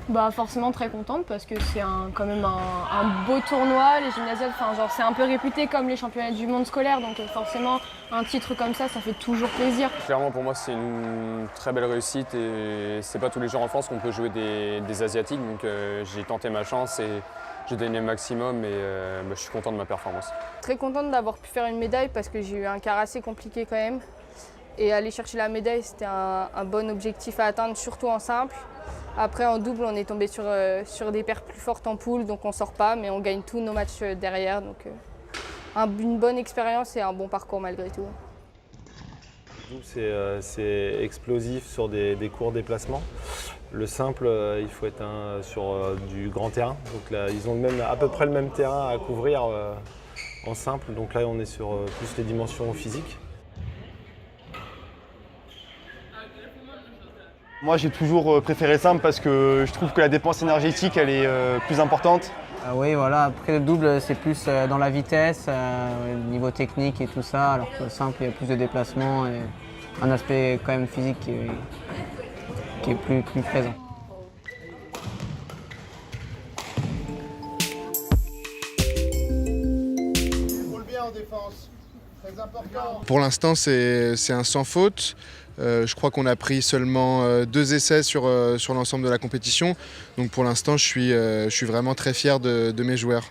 Bah forcément très contente parce que c'est quand même un beau tournoi, les gymnasiades, c'est un peu réputé comme les championnats du monde scolaire, donc forcément un titre comme ça fait toujours plaisir. Clairement pour moi c'est une très belle réussite et c'est pas tous les jours en France qu'on peut jouer des Asiatiques, donc j'ai tenté ma chance et j'ai donné le maximum et je suis content de ma performance. Très contente d'avoir pu faire une médaille parce que j'ai eu un quart assez compliqué quand même. Et aller chercher la médaille, c'était un bon objectif à atteindre, surtout en simple. Après, en double, on est tombé sur des paires plus fortes en poule, donc on ne sort pas, mais on gagne tous nos matchs derrière. Donc une bonne expérience et un bon parcours malgré tout. C'est explosif sur des courts déplacements. Le simple, il faut être sur du grand terrain. Donc là, ils ont à peu près le même terrain à couvrir en simple. Donc là, on est sur plus les dimensions physiques. Moi j'ai toujours préféré simple parce que je trouve que la dépense énergétique elle est plus importante. Oui voilà, après le double c'est plus dans la vitesse, niveau technique et tout ça, alors que le simple il y a plus de déplacements et un aspect quand même physique qui est plus présent. Pour l'instant, c'est un sans faute. Je crois qu'on a pris seulement 2 essais sur l'ensemble de la compétition. Donc pour l'instant, je suis vraiment très fier de mes joueurs.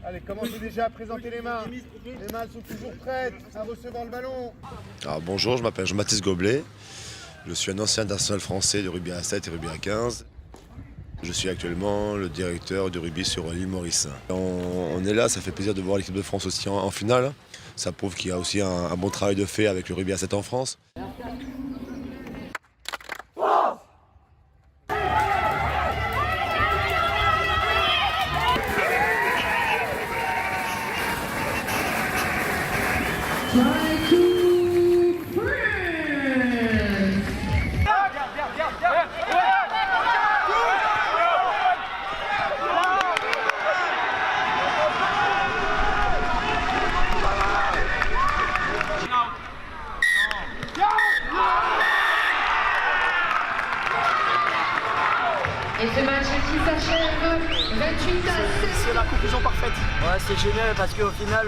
Allez, commencez déjà à présenter les mains. Les mains sont toujours prêtes à recevoir le ballon. Alors, bonjour, je m'appelle Jean-Baptiste Goblet. Je suis un ancien international français de rugby à 7 et rugby à 15. Je suis actuellement le directeur du rugby sur l'île Maurice. On est là, ça fait plaisir de voir l'équipe de France aussi en finale. Ça prouve qu'il y a aussi un bon travail de fait avec le rugby à 7 en France. Et ce match qui s'achève 28 à 7. C'est la conclusion parfaite. Ouais, c'est génial parce qu'au final,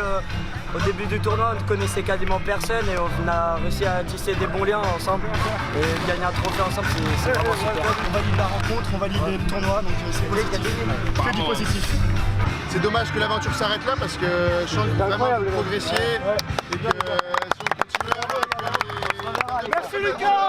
au début du tournoi, on ne connaissait quasiment personne et on a réussi à tisser des bons liens ensemble. Et gagner un trophée ensemble, c'est vraiment super. On valide la rencontre, on valide le tournoi, donc c'est positif. Que du positif. C'est dommage que l'aventure s'arrête là parce que je sens que vraiment vous progressiez et que si on continue à voir, merci Lucas.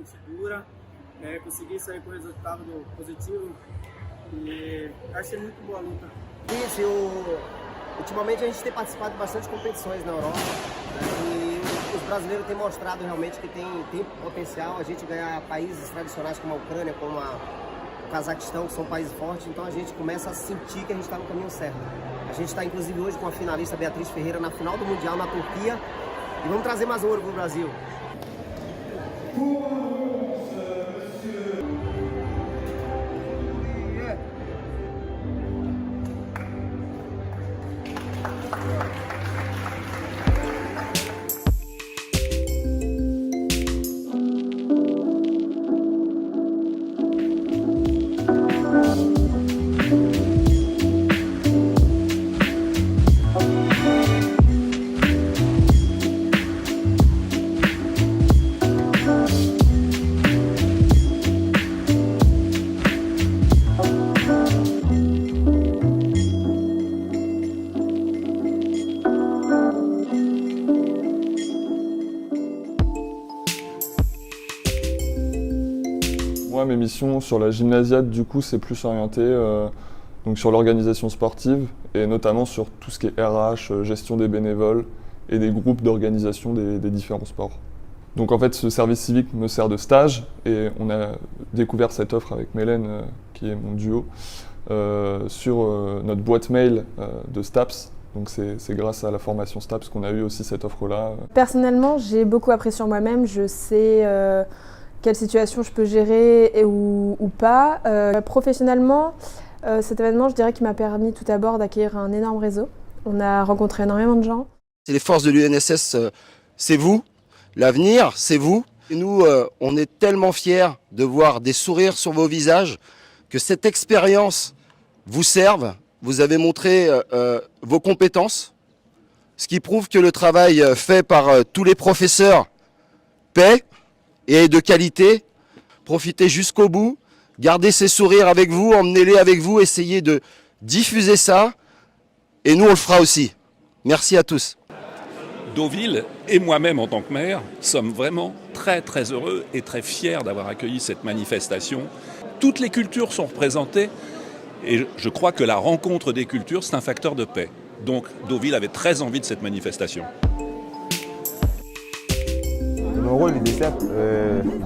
bastante dura, consegui sair com resultado positivo e achei muito boa a luta. Ultimamente a gente tem participado de bastante competições na Europa, né, e os brasileiros têm mostrado realmente que tem potencial a gente ganhar países tradicionais como a Ucrânia, como o Cazaquistão, que são países fortes, então a gente começa a sentir que a gente está no caminho certo. A gente está inclusive hoje com a finalista Beatriz Ferreira na final do Mundial na Turquia e vamos trazer mais ouro para o Brasil. Moi, mes missions sur la gymnasiade, du coup, c'est plus orienté donc sur l'organisation sportive et notamment sur tout ce qui est RH, gestion des bénévoles et des groupes d'organisation des différents sports. Donc en fait, ce service civique me sert de stage et on a découvert cette offre avec Mélène, qui est mon duo, sur notre boîte mail de STAPS. Donc c'est grâce à la formation STAPS qu'on a eu aussi cette offre-là. Personnellement, j'ai beaucoup appris sur moi-même. Je sais quelle situation je peux gérer ou pas. Professionnellement, cet événement, je dirais qu'il m'a permis tout d'abord d'acquérir un énorme réseau. On a rencontré énormément de gens. C'est les forces de l'UNSS, c'est vous. L'avenir, c'est vous. Et nous, on est tellement fiers de voir des sourires sur vos visages, que cette expérience vous serve. Vous avez montré vos compétences, ce qui prouve que le travail fait par tous les professeurs paie et est de qualité. Profitez jusqu'au bout, gardez ces sourires avec vous, emmenez-les avec vous, essayez de diffuser ça, et nous on le fera aussi. Merci à tous. Deauville et moi-même en tant que maire sommes vraiment très très heureux et très fiers d'avoir accueilli cette manifestation. Toutes les cultures sont représentées et je crois que la rencontre des cultures, c'est un facteur de paix. Donc Deauville avait très envie de cette manifestation. Mon rôle est simple.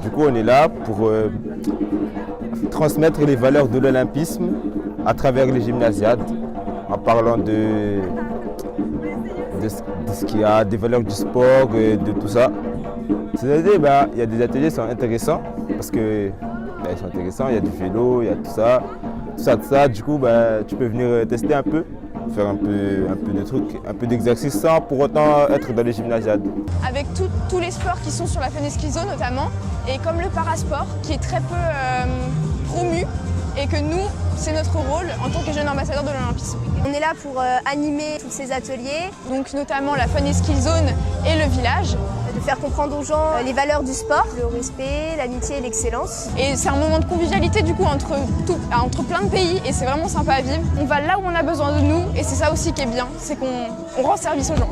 Du coup, on est là pour transmettre les valeurs de l'olympisme à travers les gymnasiades, en parlant de ce qu'il y a, des valeurs du sport, de tout ça. C'est-à-dire, il y a des ateliers qui sont intéressants, parce que ils sont intéressants, il y a du vélo, il y a tout ça. Du coup, tu peux venir tester un peu, faire un peu de trucs, un peu d'exercice sans pour autant être dans les gymnasiades. Avec tous les sports qui sont sur la Fun Ski Zone notamment, et comme le parasport qui est très peu promu, et que nous, c'est notre rôle en tant que jeunes ambassadeurs de l'Olympisme. On est là pour animer tous ces ateliers. Donc notamment la Fun Ski Zone et le village. De faire comprendre aux gens les valeurs du sport, le respect, l'amitié et l'excellence. Et c'est un moment de convivialité du coup entre plein de pays et c'est vraiment sympa à vivre. On va là où on a besoin de nous et c'est ça aussi qui est bien, c'est qu'on rend service aux gens.